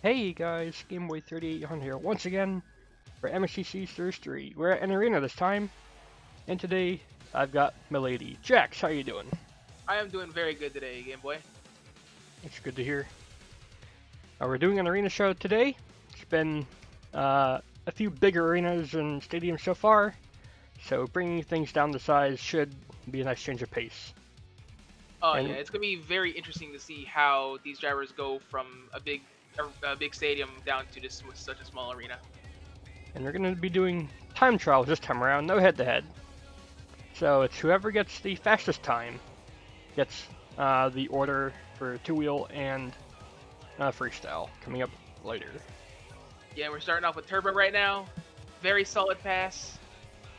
Hey guys, GameBoy38 here once again for MSEC3. We're at an arena this time, and today I've got Mlady. Jax, how you doing? I am doing very good today, Game Boy. It's good to hear. We're doing an arena show today. It's been a few bigger arenas and stadiums so far, so bringing things down to size should be a nice change of pace. Oh yeah, it's gonna be very interesting to see how these drivers go from a big stadium down to just such a small arena. And we're going to be doing time trials this time around, no head-to-head. So it's whoever gets the fastest time gets the order for two-wheel and freestyle coming up later. Yeah, we're starting off with Turbo right now. Very solid pass.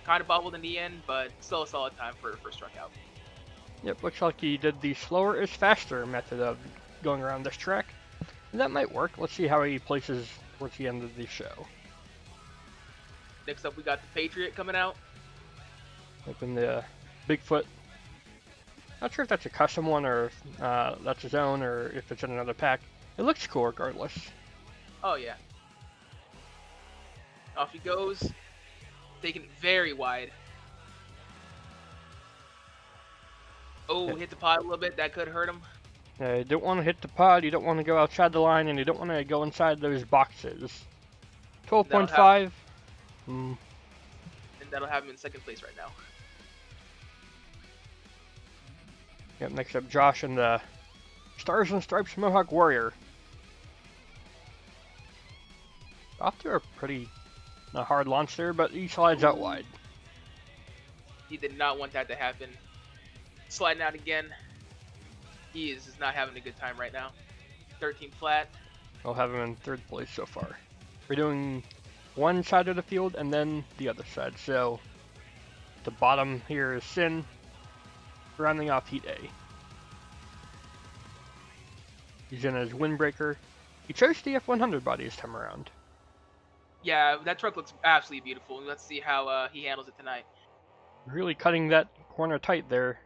Kind of bobbled in the end, but still a solid time for first truck out. Yep, looks like he did the slower is faster method of going around this track. And that might work. Let's see how he places towards the end of the show. Next up, we got the Patriot coming out. Open the BigFoot. Not sure if that's a custom one or if that's his own or if it's in another pack. It looks cool regardless. Oh yeah. Off he goes. Taking it very wide. Oh, hit the pod a little bit. That could hurt him. You don't want to hit the pod, you don't want to go outside the line, and you don't want to go inside those boxes. 12.5. And that'll have him in second place right now. Yep, next up Josh and the Stars and Stripes Mowhawk Warrior. Off to a pretty hard launch there, but he slides out wide. He did not want that to happen. Sliding out again. He is not having a good time right now. 13 flat. I'll have him in third place so far. We're doing one side of the field and then the other side. So the bottom here is Sin, rounding off Heat A. He's in his Windbreaker. He chose the F100 body this time around. Yeah, that truck looks absolutely beautiful. Let's see how he handles it tonight. Really cutting that corner tight there.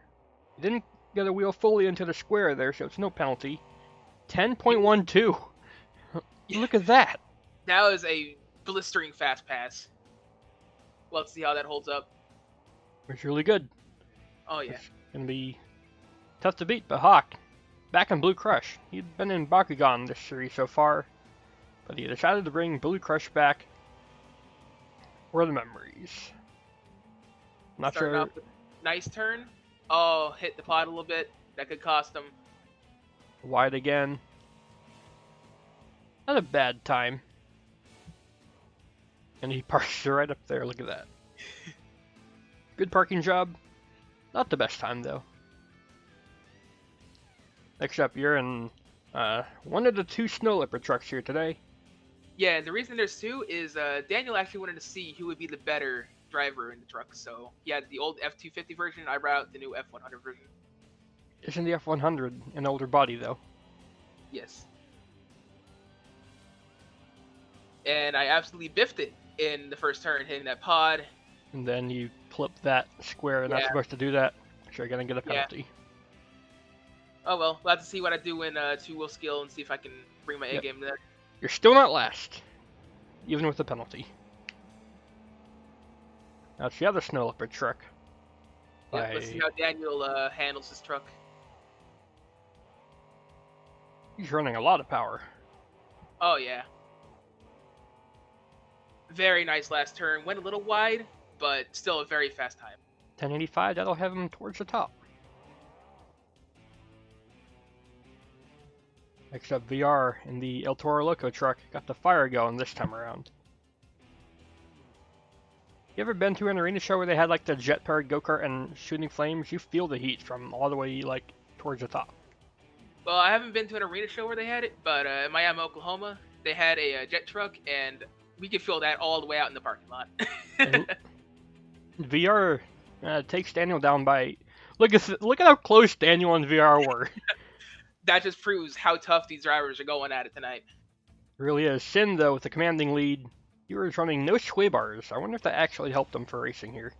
He didn't get a wheel fully into the square there, so it's no penalty. 10.12. Look at that. That was a blistering fast pass. Let's see how that holds up. It's really good. Oh yeah. It's gonna be tough to beat, but Hawk, back in Blue Crush. He'd been in Bakugan this series so far, but he decided to bring Blue Crush back for the memories. Not Starting sure. off with a nice turn. Oh, hit the pod a little bit. That could cost him. Wide again. Not a bad time. And he parks right up there. Look at that. Good parking job. Not the best time though. Next up, you're in one of the two snow leopard trucks here today. Yeah, the reason there's two is Daniel actually wanted to see who would be the better driver in the truck. So he had the old F250 version. I brought out the new F100 version. Isn't the F100 an older body though? Yes. And I absolutely biffed it in the first turn, hitting that pod. And then you clip that square, and not supposed to do that. So you're gonna get a penalty. Oh well, we'll have to see what I do in two-wheel skill and see if I can bring my A game there. You're still not last, even with the penalty. Now it's the other snow leopard truck. Yeah, let's see how Daniel handles his truck. He's running a lot of power. Oh yeah. Very nice last turn. Went a little wide, but still a very fast time. 1085, that'll have him towards the top. Next up, VR in the Toro Loco truck. Got the fire going this time around. You ever been to an arena show where they had like the jet-powered go-kart and shooting flames? You feel the heat from all the way like towards the top. Well, I haven't been to an arena show where they had it, but in Miami, Oklahoma, they had a jet truck, and we could feel that all the way out in the parking lot. VR takes Daniel down by... Look at how close Daniel and VR were. That just proves how tough these drivers are going at it tonight. It really is. Sin, though, with the commanding lead. He was running no sway bars. I wonder if that actually helped him for racing here.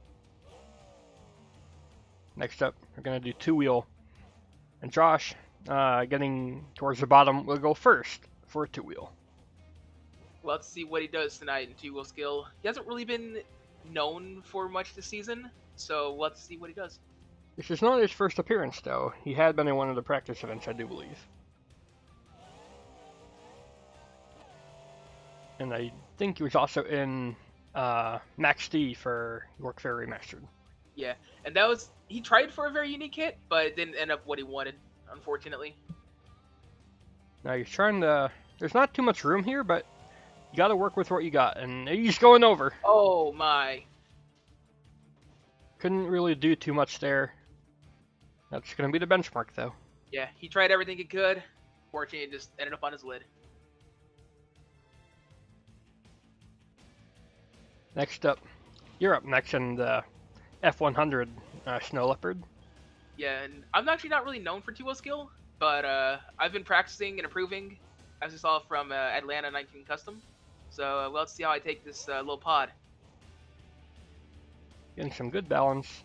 Next up, we're going to do two-wheel. And Josh, getting towards the bottom, will go first for a two-wheel. Well, let's see what he does tonight in two-wheel skill. He hasn't really been known for much this season, so let's see what he does. This is not his first appearance, though. He had been in one of the practice events, I do believe. And I think he was also in Max D for York Fair Remastered. Yeah, and that was, he tried for a very unique hit, but it didn't end up what he wanted, unfortunately. Now he's trying to, there's not too much room here, but you gotta work with what you got, and he's going over. Oh my. Couldn't really do too much there. That's gonna be the benchmark, though. Yeah, he tried everything he could. Fortunately, it just ended up on his lid. Next up, you're up next in the F100 Snow Leopard. Yeah, and I'm actually not really known for two-wheel skill, but I've been practicing and improving, as you saw from Atlanta 19 Custom. So well, let's see how I take this little pod. Getting some good balance.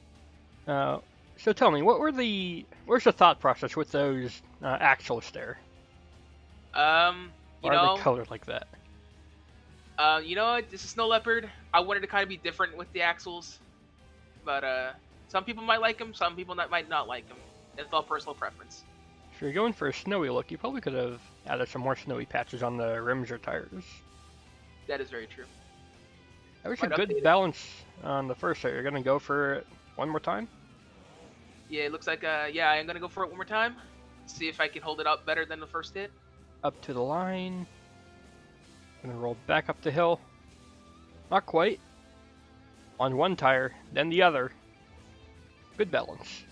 So tell me, where's the thought process with those axles there? You Why know, are they colored like that? you know, this is Snow Leopard. I wanted to kind of be different with the axles, but some people might like them, some people might not like them. It's all personal preference. If you're going for a snowy look, you probably could have added some more snowy patches on the rims or tires. That is very true. That was a Might good update it. balance on the first. So you're gonna go for it one more time? Yeah, it looks like yeah, I'm gonna go for it one more time. See if I can hold it up better than the first hit. Up to the line. Gonna roll back up the hill. Not quite. On one tire, then the other. Good balance.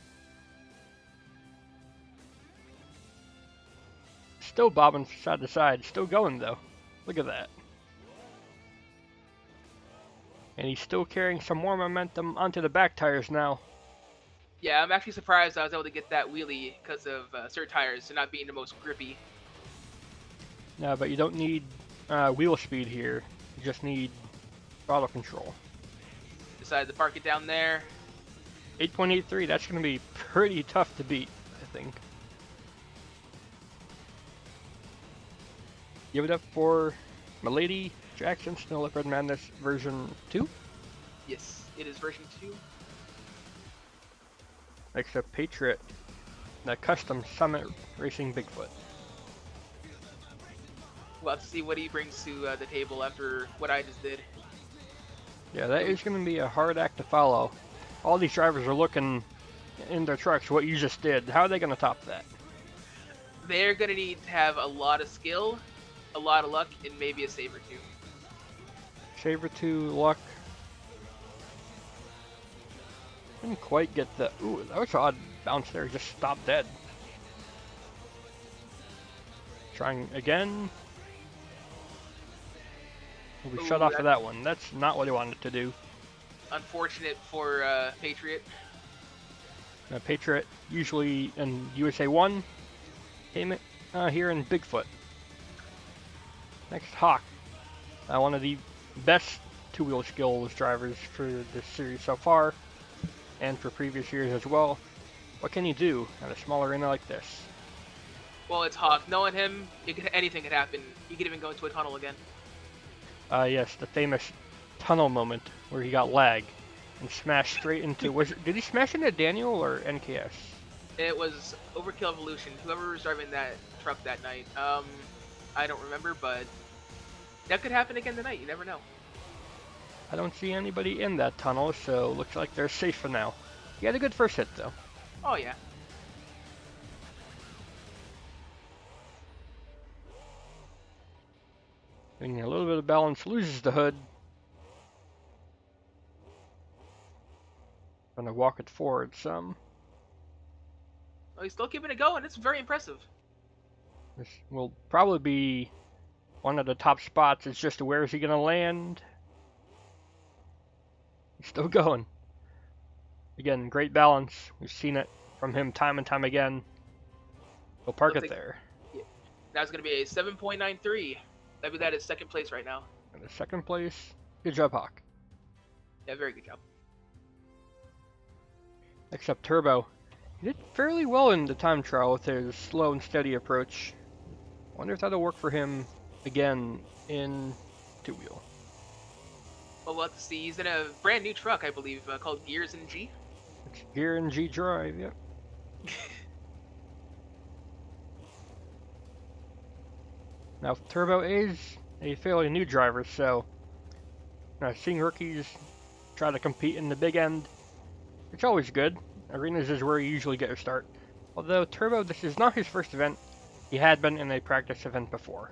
Still bobbing side to side. Still going though. Look at that. And he's still carrying some more momentum onto the back tires now. Yeah, I'm actually surprised I was able to get that wheelie because of certain tires not being the most grippy. No, but you don't need wheel speed here. You just need throttle control. Decided to park it down there. 8.83, that's going to be pretty tough to beat, I think. Give it up for Mlady Jackson Snow Leopard Madness version 2. Yes, it is version 2. Next up, Patriot, the custom Summit Racing BigFoot. We'll have to see what he brings to the table after what I just did. Yeah, that is going to be a hard act to follow. All these drivers are looking in their trucks what you just did. How are they going to top that? They're going to need to have a lot of skill, a lot of luck, and maybe a save or two. Shaver 2, luck. Didn't quite get the... Ooh, that was an odd bounce there. Just stopped dead. Trying again. We Ooh, shut off of that one. That's not what he wanted to do. Unfortunate for Patriot. Patriot usually in USA 1. Came here in BigFoot. Next, Hawk. One of the best two-wheel skills drivers for this series so far, and for previous years as well. What can he do at a small arena like this? Well, it's Hawk. Knowing him, anything could happen. He could even go into a tunnel again. Yes, the famous tunnel moment where he got lag and smashed straight into... Did he smash into Daniel or NKS? It was Overkill Evolution. Whoever was driving that truck that night. I don't remember, but that could happen again tonight. You never know. I don't see anybody in that tunnel, so looks like they're safe for now. He had a good first hit, though. Oh, yeah. Getting a little bit of balance, loses the hood. Gonna walk it forward some. Oh, he's still keeping it going. It's very impressive. This will probably be one of the top spots. It's just where is he gonna land? He's still going. Again, great balance. We've seen it from him time and time again. He'll park it there. Yeah. Now it's going to be a 7.93. Maybe that is second place right now. And the second place. Good job, Hawk. Yeah, very good job. Next up, Turbo. He did fairly well in the time trial with his slow and steady approach. Wonder if that'll work for him again in two-wheel. Well, we'll have to see. He's in a brand new truck, I believe, called BeamNG. It's gearng.Drive, yep. Now, Turbo is a fairly new driver, so seeing rookies try to compete in the big end, it's always good. Arenas is where you usually get your start. Although Turbo, this is not his first event. He had been in a practice event before.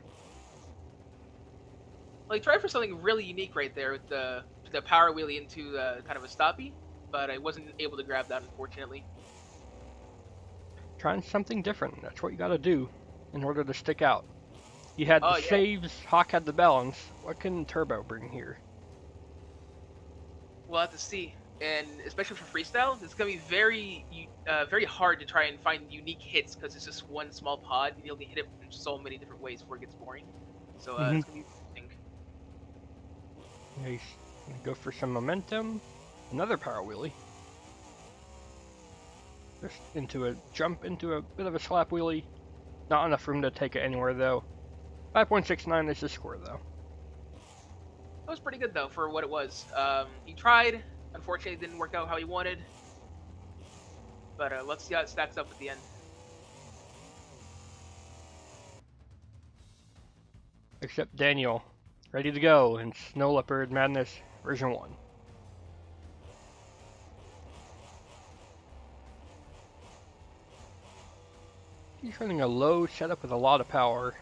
Well, he tried for something really unique right there with the power wheelie into kind of a stoppie, but I wasn't able to grab that, unfortunately. Trying something different. That's what you gotta do in order to stick out. He had the saves, Hawk had the balance. What can Turbo bring here? We'll have to see. And especially for Freestyle, it's going to be very hard to try and find unique hits because it's just one small pod and you only hit it in so many different ways before it gets boring. So it's going to be interesting. He's going to go for some momentum. Another power wheelie. Just into a jump, into a bit of a slap wheelie. Not enough room to take it anywhere though. 5.69 is the score though. That was pretty good though for what it was. He tried. Unfortunately, it didn't work out how he wanted. But let's see how it stacks up at the end. Except Daniel, ready to go in Snow Leopard Madness version 1. He's running a low setup with a lot of power.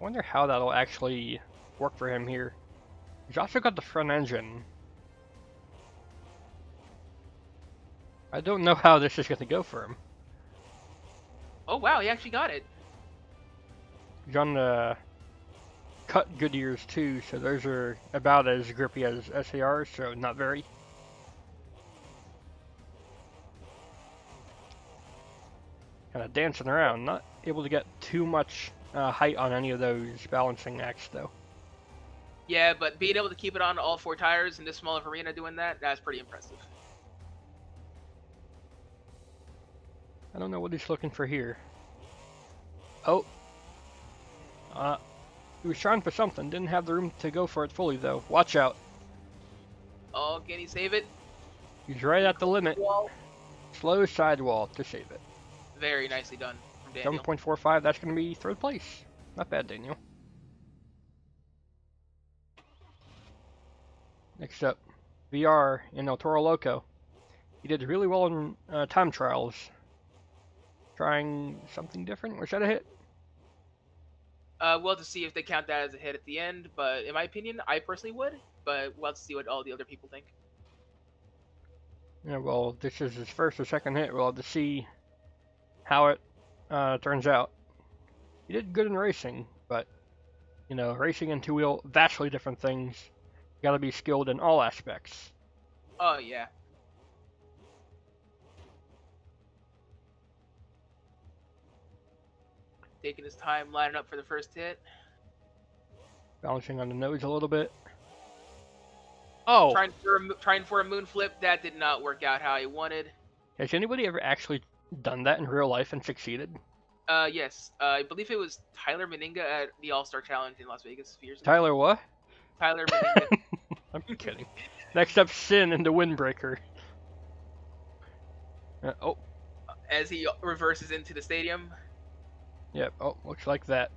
I wonder how that'll actually work for him here. He's also got the front engine. I don't know how this is going to go for him. Oh wow, he actually got it. He's on the cut Goodyears too, so those are about as grippy as SARs, so not very. Kind of dancing around, not able to get too much height on any of those balancing acts though. Yeah, but being able to keep it on all 4 tires in this small of arena doing that's pretty impressive. I don't know what he's looking for here. Oh. He was trying for something, didn't have the room to go for it fully though. Watch out. Oh, can he save it? He's right at the limit. Wall. Slow sidewall to save it. Very nicely done from Daniel. 7.45, that's going to be 3rd place. Not bad, Daniel. Next up, VR in El Toro Loco. He did really well in time trials. Trying something different. Was that a hit? We'll have to see if they count that as a hit at the end, but in my opinion, I personally would, but we'll have to see what all the other people think. Yeah, well, this is his first or second hit. We'll have to see how it turns out. He did good in racing, but, racing and two-wheel, vastly different things. You gotta be skilled in all aspects. Oh, yeah. Taking his time, lining up for the first hit. Balancing on the nose a little bit. Oh! Trying for a moon flip. That did not work out how he wanted. Has anybody ever actually done that in real life and succeeded? Yes. I believe it was Tyler Meninga at the All-Star Challenge in Las Vegas a few years ago. Tyler what? Tyler Meninga. I'm kidding. Next up, Sin into Windbreaker. Oh. As he reverses into the stadium. Yep, oh, looks like that.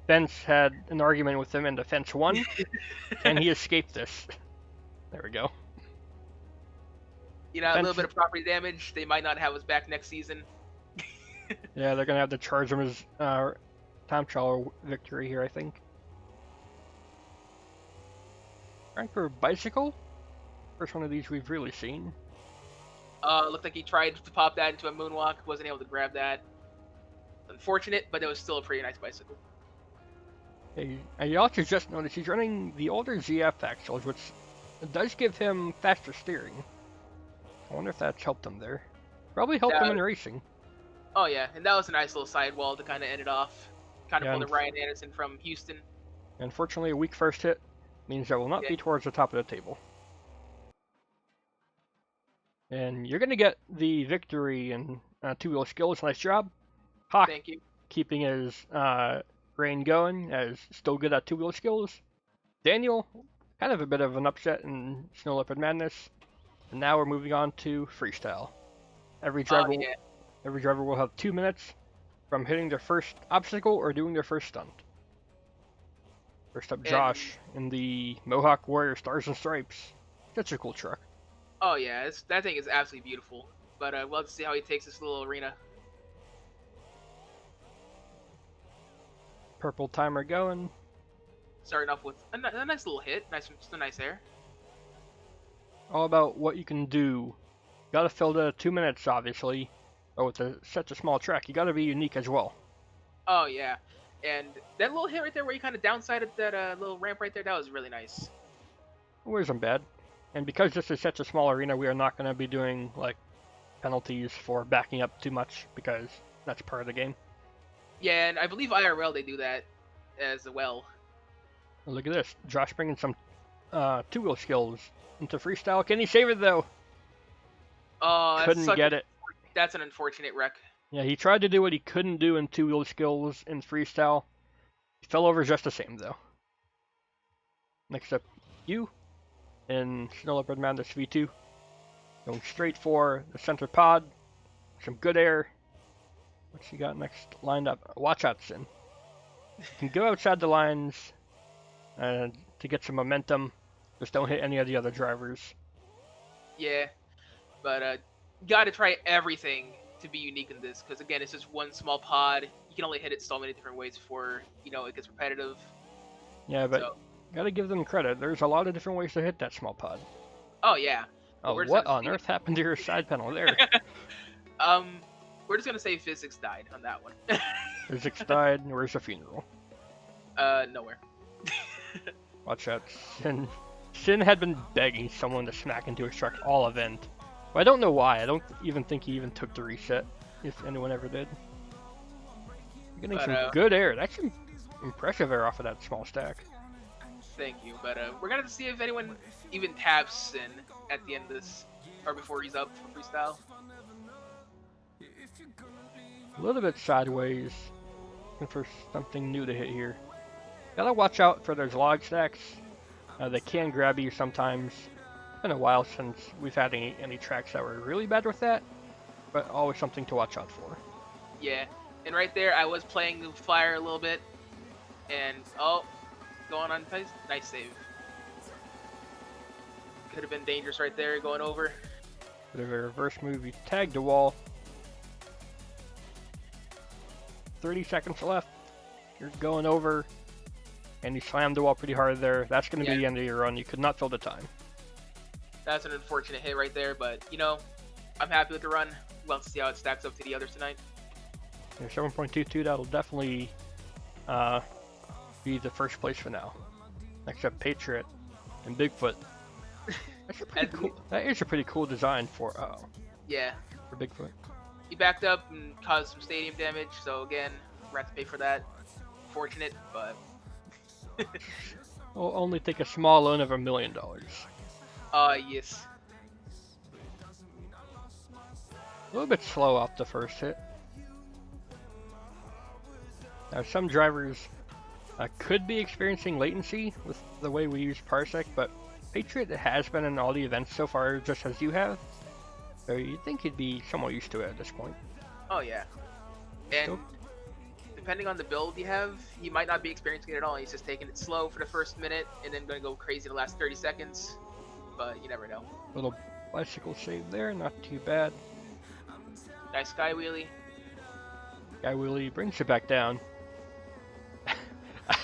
Fence had an argument with him and the Fence won, and he escaped this. There we go. A little bit of property damage. They might not have us back next season. Yeah, they're going to have to charge him his time trial victory here, I think. Trying for a bicycle? First one of these we've really seen. Looked like he tried to pop that into a moonwalk. Wasn't able to grab that. Unfortunate, but it was still a pretty nice bicycle. Hey, you also just noticed he's running the older ZF axles, which does give him faster steering. I wonder if that's helped him there. Probably helped him in racing. Oh yeah, and that was a nice little sidewall to kind of end it off. Kind of pulled a Ryan Anderson from Houston. Unfortunately, a weak first hit means that will not be towards the top of the table. And you're going to get the victory in two-wheel skills. Nice job. Hawk, thank you. Keeping his reign going as still good at two-wheel skills. Daniel, kind of a bit of an upset in Snow Leopard Madness. And now we're moving on to Freestyle. Every Oh driver, yeah. every driver will have 2 minutes from hitting their first obstacle or doing their first stunt. First up, And Josh in the Mowhawk Warrior Stars and Stripes. Such a cool truck. oh yeah, that thing is absolutely beautiful. But we'll have to see how he takes this little arena. Purple timer going. Starting off with a nice little hit, just a nice air. All about what you can do. Gotta fill the 2 minutes, obviously. But with such a small track, you gotta be unique as well. Oh yeah, and that little hit right there where you kind of downsided that little ramp right there, that was really nice. It wasn't bad. And because this is such a small arena, we are not gonna be doing like penalties for backing up too much because that's part of the game. Yeah, and I believe IRL they do that as well. Look at this. Josh bringing some two-wheel skills into Freestyle. Can he save it though? Oh, Couldn't get it. That's an unfortunate wreck. Yeah, he tried to do what he couldn't do in two-wheel skills in Freestyle. He fell over just the same though. Next up, you in Snow Leopard Madness V2. Going straight for the center pod. Some good air. What's he got next lined up? Watch out, Sin. You can go outside the lines to get some momentum. Just don't hit any of the other drivers. Yeah, but you got to try everything to be unique in this, because again, it's just one small pod. You can only hit it so many different ways before it gets repetitive. Yeah, but gotta give them credit. There's a lot of different ways to hit that small pod. Oh yeah. Oh, what on earth happened to your side panel there? We're just gonna say physics died on that one. Physics died. Where's the funeral? Nowhere. Watch out, Sin. Sin had been begging someone to smack into his truck all event. But I don't know why. I don't even think he even took the reset, if anyone ever did. You're getting some good air. That's some impressive air off of that small stack. Thank you, but we're gonna have to see if anyone even taps Sin at the end of this, or before he's up for Freestyle. A little bit sideways. Looking for something new to hit here. Gotta watch out for those log stacks. They can grab you sometimes. It's been a while since we've had any tracks that were really bad with that, but always something to watch out for. Yeah, and right there I was playing the flyer a little bit, and going on nice save. Could have been dangerous right there going over. Bit of a reverse move. You tagged the wall. 30 seconds left. You're going over. And you slammed the wall pretty hard there. That's going to be the end of your run. You could not fill the time. That's an unfortunate hit right there, but, I'm happy with the run. We'll have to see how it stacks up to the others tonight. Yeah, 7.22, that'll definitely be the first place for now. Next up, Patriot and BigFoot. That's a pretty cool. That is a pretty cool design for for BigFoot. He backed up and caused some stadium damage, so again, we're going to have to pay for that. Fortunate, but... We'll only take a small loan of $1 million. Yes. A little bit slow off the first hit. Now some drivers could be experiencing latency with the way we use Parsec, but Patriot has been in all the events so far, just as you have. So you'd think he'd be somewhat used to it at this point. Oh yeah. And depending on the build you have, he might not be experiencing it at all. He's just taking it slow for the first minute and then going to go crazy the last 30 seconds. But you never know. Little bicycle save there, not too bad. Nice sky wheelie. Sky wheelie brings it back down.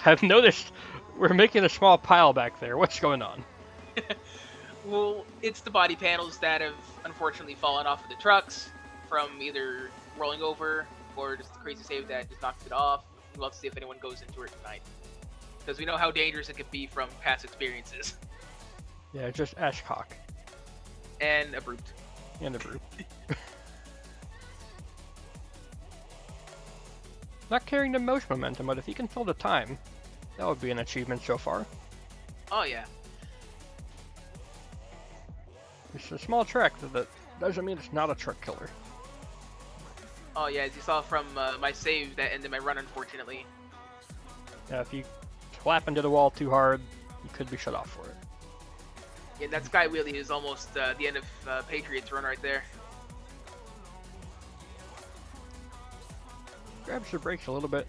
I've noticed we're making a small pile back there. What's going on? Well, it's the body panels that have unfortunately fallen off of the trucks from either rolling over or just the crazy save that just knocks it off. We'll have to see if anyone goes into it tonight, because we know how dangerous it could be from past experiences. Yeah, just Ashcock. And a brute. And a brute. Not carrying the most momentum, but if he can fill the time, that would be an achievement so far. Oh yeah. It's a small track, that doesn't mean it's not a truck killer. Oh yeah, as you saw from my save that ended my run, unfortunately. Yeah, if you slap into the wall too hard, you could be shut off for it. Yeah, that sky wheelie is almost the end of Patriot's run right there. Grabs the brakes a little bit.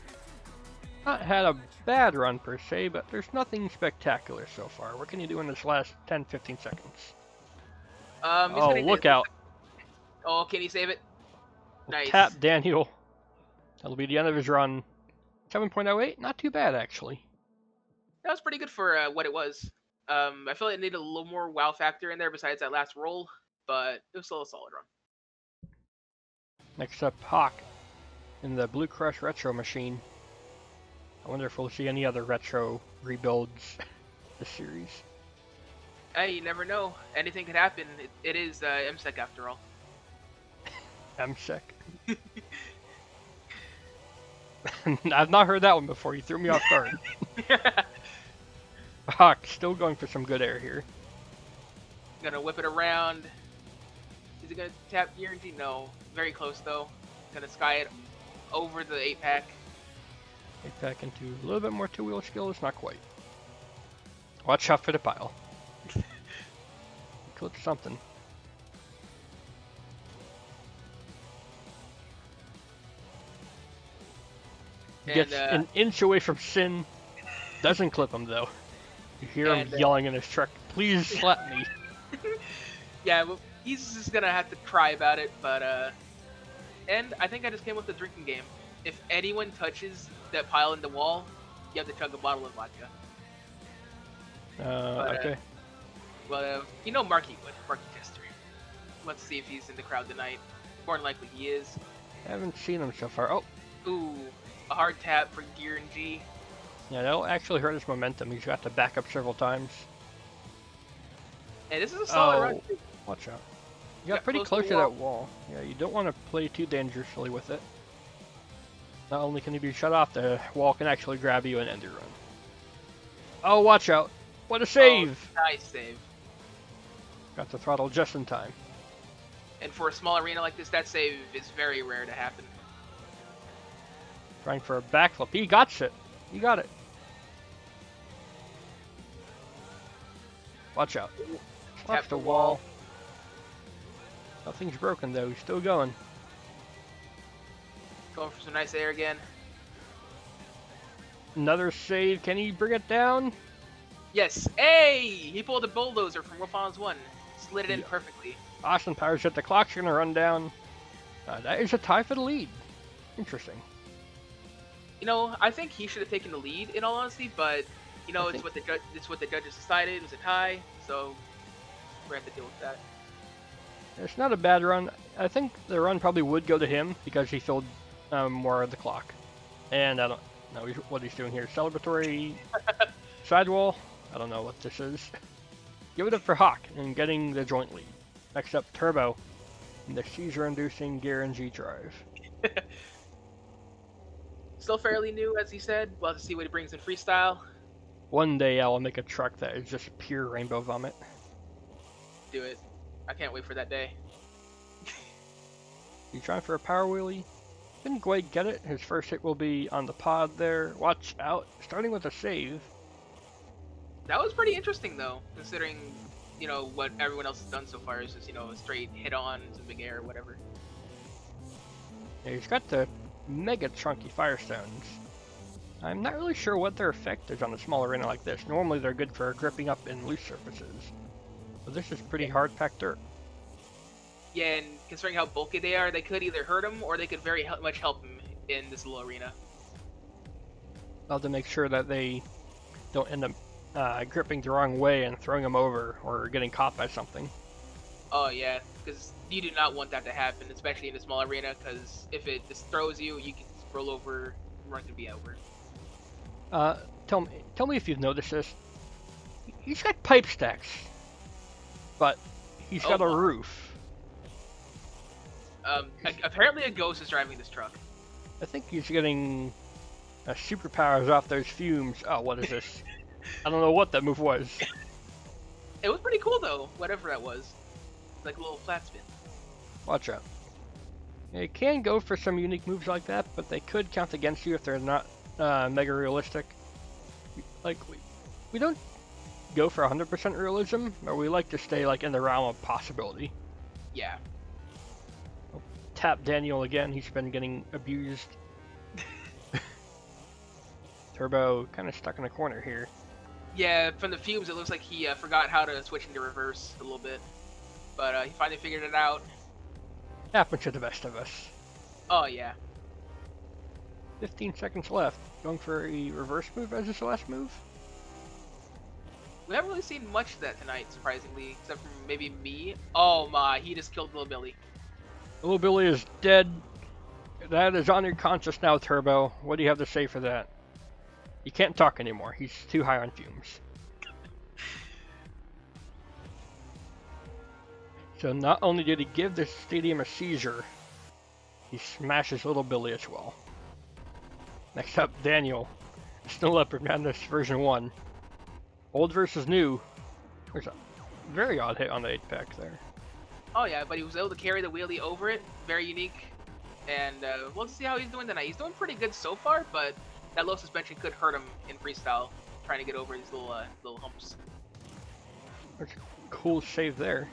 Not had a bad run per se, but there's nothing spectacular so far. What can you do in this last 10-15 seconds? Oh, look out. Oh, can he save it? Nice. Tap Daniel. That'll be the end of his run. 7.08, not too bad actually. That was pretty good for what it was. I feel like it needed a little more wow factor in there besides that last roll, but it was still a solid run. Next up, Hawk in the Blue Crush Retro machine. I wonder if we'll see any other retro rebuilds this series. Hey, you never know. Anything could happen. It is MSEC after all. MSEC. I've not heard that one before. You threw me off guard. Hawk still going for some good air here. Gonna whip it around. Is he gonna tap gearng? No. Very close though. Gonna sky it over the 8-pack. 8-pack into a little bit more two-wheel skills, not quite. Watch out for the pile. Clip something. Gets an inch away from Sin. Doesn't clip him though. You hear him yelling in his truck, "Please slap me." Yeah, well, he's just gonna have to cry about it, but and I think I just came up with a drinking game. If anyone touches that pile in the wall, you have to chug a bottle of vodka. Okay. Well, you know Marky would. Marky Chester. Let's see if he's in the crowd tonight. More than likely he is. I haven't seen him so far. Oh. Ooh, a hard tap for BeamNG. Yeah, that'll actually hurt his momentum. He's got to back up several times. And this is a solid run. Watch out. You got pretty close to that wall. Yeah, you don't want to play too dangerously with it. Not only can you be shut off, the wall can actually grab you and end your run. Oh, watch out. What a save! Oh, nice save. Got the throttle just in time. And for a small arena like this, that save is very rare to happen. Trying for a backflip. He got it. He got it. Watch out. Slaps the wall. Nothing's broken though. He's still going. Going for some nice air again. Another save. Can he bring it down? Yes. Hey! He pulled a bulldozer from Wolfons 1. Slid it in perfectly. Austin powers it. The clock's going to run down. That is a tie for the lead. Interesting. You know, I think he should have taken the lead in all honesty, but you know, it's what the judges decided. It was a tie, so we're gonna have to deal with that. It's not a bad run. I think the run probably would go to him because he filled more of the clock. And I don't know what he's doing here. Celebratory sidewall. I don't know what this is. Give it up for Hawk and getting the joint lead. Next up, Turbo in the seizure-inducing BeamNG.Drive. Still fairly new, as he said. We'll have to see what he brings in freestyle. One day I'll make a truck that is just pure rainbow vomit. Do it. I can't wait for that day. You trying for a power wheelie? Didn't quite get it. His first hit will be on the pod there. Watch out. Starting with a save. That was pretty interesting, though, considering, you know, what everyone else has done so far is just, you know, a straight hit-on, some big air, whatever. Yeah, he's got the mega chunky Firestones. I'm not really sure what their effect is on a small arena like this. Normally they're good for gripping up in loose surfaces. But this is pretty hard-packed dirt. Yeah, and considering how bulky they are, they could either hurt him or they could very much help him in this little arena. I'll have to make sure that they don't end up gripping the wrong way and throwing him over or getting caught by something. Oh yeah, because you do not want that to happen, especially in a small arena, because if it just throws you, you can just roll over, run to be over. Tell me if you've noticed this. He's got pipe stacks, but he's got a roof. Apparently a ghost is driving this truck. I think he's getting superpowers off those fumes. Oh, what is this? I don't know what that move was. It was pretty cool though, whatever that was. Like a little flat spin. Watch out. Yeah, you can go for some unique moves like that, but they could count against you if they're not mega realistic. Like we don't go for 100% realism, but we like to stay like in the realm of possibility. Yeah. Tap Daniel again. He's been getting abused. Turbo kind of stuck in a corner here. Yeah, from the fumes, it looks like he forgot how to switch into reverse a little bit, but he finally figured it out. Happens to the best of us. Oh yeah. 15 seconds left. Going for a reverse move as his last move. We haven't really seen much of that tonight, surprisingly, except for maybe me. Oh my, he just killed Little Billy. Little Billy is dead. That is on your conscience now, Turbo. What do you have to say for that? You can't talk anymore. He's too high on fumes. So not only did he give the stadium a seizure, he smashes Little Billy as well. Next up, Daniel. Snow Leopard Madness version 1. Old versus new. There's a very odd hit on the 8-pack there. Oh yeah, but he was able to carry the wheelie over it. Very unique. And we'll see how he's doing tonight. He's doing pretty good so far, but that low suspension could hurt him in freestyle, trying to get over these little humps. There's a cool save there.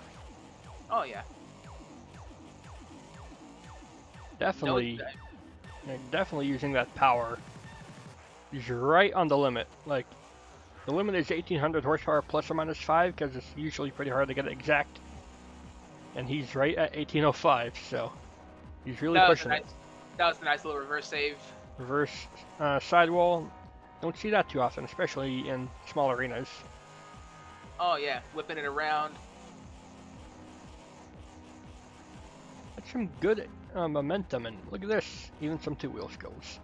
Oh yeah. Definitely, definitely using that power. He's right on the limit. Like, the limit is 1800 horsepower plus or minus 5, because it's usually pretty hard to get it exact. And he's right at 1805, so he's really pushing it. That was a nice little reverse save. Reverse sidewall. Don't see that too often, especially in small arenas. Oh yeah, whipping it around. That's some good momentum, and look at this, even some two-wheel skills.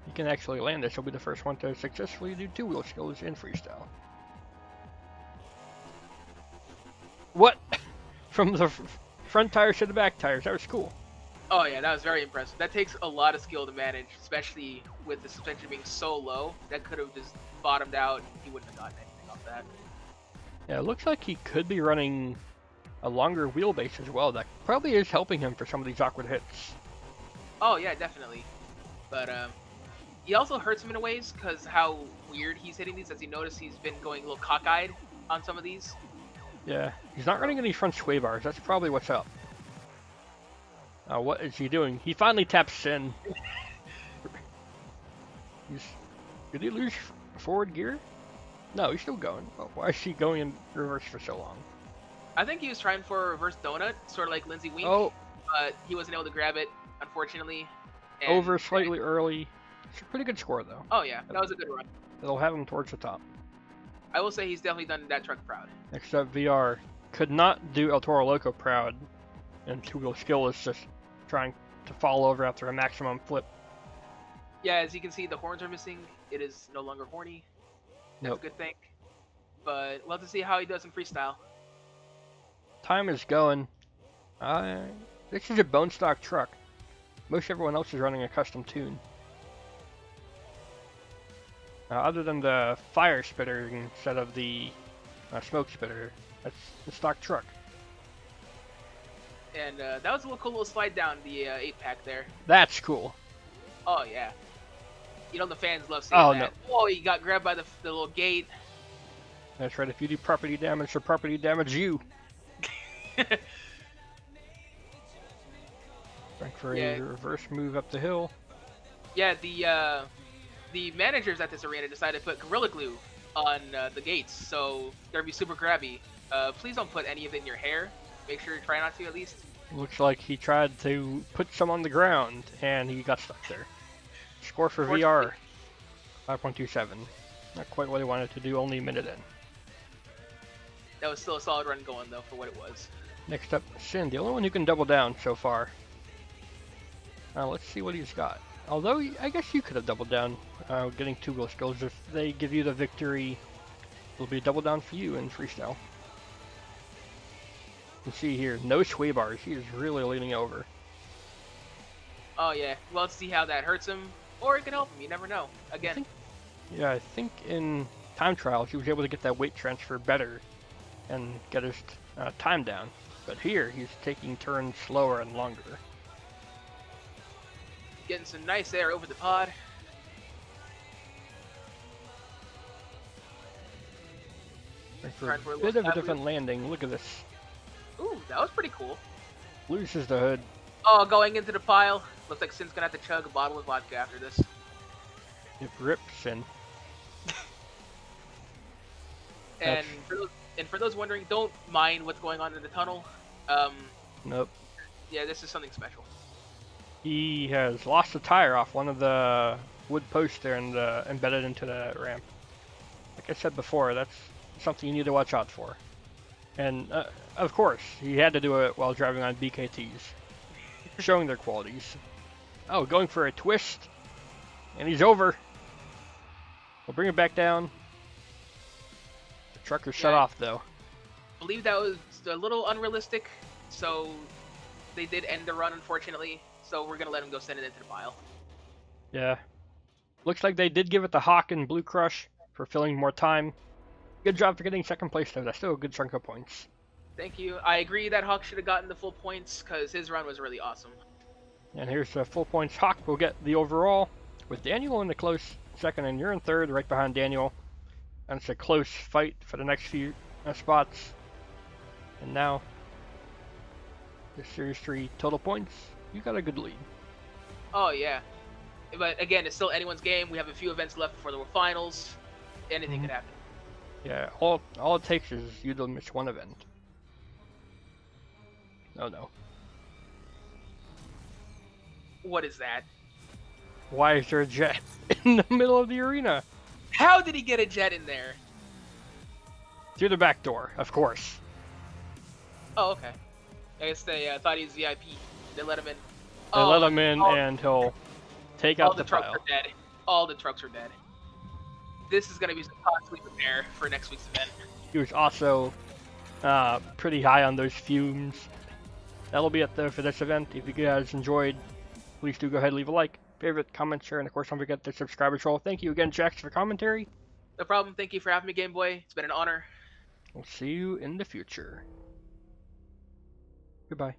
He can actually land this. He'll be the first one to successfully do two-wheel skills in freestyle. What? From the front tires to the back tires. That was cool. Oh yeah, that was very impressive. That takes a lot of skill to manage, especially with the suspension being so low. That could have just bottomed out and he wouldn't have gotten anything off that. Yeah, it looks like he could be running a longer wheelbase as well. That probably is helping him for some of these awkward hits. Oh yeah, definitely. But he also hurts him in a ways because how weird he's hitting these. As you notice, he's been going a little cockeyed on some of these. Yeah, he's not running any front sway bars. That's probably what's up. What is he doing? He finally taps in. Did he lose forward gear? No, he's still going. Oh, why is he going in reverse for so long? I think he was trying for a reverse donut, sort of like Lindsay Wink. Oh. But he wasn't able to grab it, unfortunately. And over slightly early. It's a pretty good score, though. Oh yeah, that was a good run. It'll have him towards the top. I will say he's definitely done that truck proud. Next up, VR. Could not do El Toro Loco proud. And two-wheel skill is just trying to fall over after a maximum flip. Yeah, as you can see, the horns are missing. It is no longer horny. That's a good thing. But we'll have to see how he does in freestyle. Time is going. This is a bone stock truck. Most everyone else is running a custom tune. Other than the fire spitter instead of the smoke spitter, that's the stock truck. And that was a cool little slide down the 8-pack there. That's cool. Oh yeah. You know the fans love seeing that. No. Oh, he got grabbed by the little gate. That's right. If you do property damage, or property damage you. Trying for a reverse move up the hill. Yeah, the managers at this arena decided to put Gorilla Glue on the gates, so they're gonna be super grabby. Please don't put any of it in your hair. Make sure you try not to at least. Looks like he tried to put some on the ground and he got stuck there. Score for VR 5.27. Not quite what he wanted to do, only a minute in. That was still a solid run going though for what it was. Next up, Sin, the only one who can double down so far. Let's see what he's got. Although, I guess you could have doubled down getting two-wheel skills. If they give you the victory, it'll be a double down for you in freestyle. You can see here, no sway bars. He is really leaning over. Oh yeah, well, let's see how that hurts him, or it can help him. You never know. Again. I think in time trials he was able to get that weight transfer better and get his time down. But here he's taking turns slower and longer. Getting some nice air over the pod. And for Trying a for a bit little of a stab different landing, look at this. Ooh, that was pretty cool. Loses the hood. Oh, going into the pile. Looks like Sin's gonna have to chug a bottle of vodka after this. It rips in. And for those wondering, don't mind what's going on in the tunnel. Nope. Yeah, this is something special. He has lost a tire off one of the wood posts there and embedded into the ramp. Like I said before, that's something you need to watch out for. And of course, he had to do it while driving on BKTs, showing their qualities. Oh, going for a twist, and he's over. We'll bring it back down. The truck is shut off though. I believe that was a little unrealistic, so they did end the run, unfortunately. So we're gonna let him go send it into the pile. Yeah. Looks like they did give it the Hawk and Blue Crush for filling more time. Good job for getting second place though. That's still a good chunk of points. Thank you. I agree that Hawk should have gotten the full points because his run was really awesome. And here's the full points. Hawk will get the overall with Daniel in the close second, and you're in third, right behind Daniel. And it's a close fight for the next few spots. And now, the Series 3 total points, you got a good lead. Oh, yeah. But again, it's still anyone's game. We have a few events left before the finals. Anything could happen. Yeah, all it takes is you to miss one event. Oh no. What is that? Why is there a jet in the middle of the arena? How did he get a jet in there? Through the back door, of course. Oh, okay. I guess they thought he was VIP. They let him in. They let him in, and he'll take out all the trucks pile. are dead. All the trucks are dead. This is going to be some costly repair for next week's event. He was also pretty high on those fumes. That'll be it though for this event. If you guys enjoyed, please do go ahead and leave a like, favorite, comment, share, and of course don't forget the subscriber troll. Thank you again, Jax, for commentary. No problem. Thank you for having me, Game Boy. It's been an honor. We'll see you in the future. Goodbye.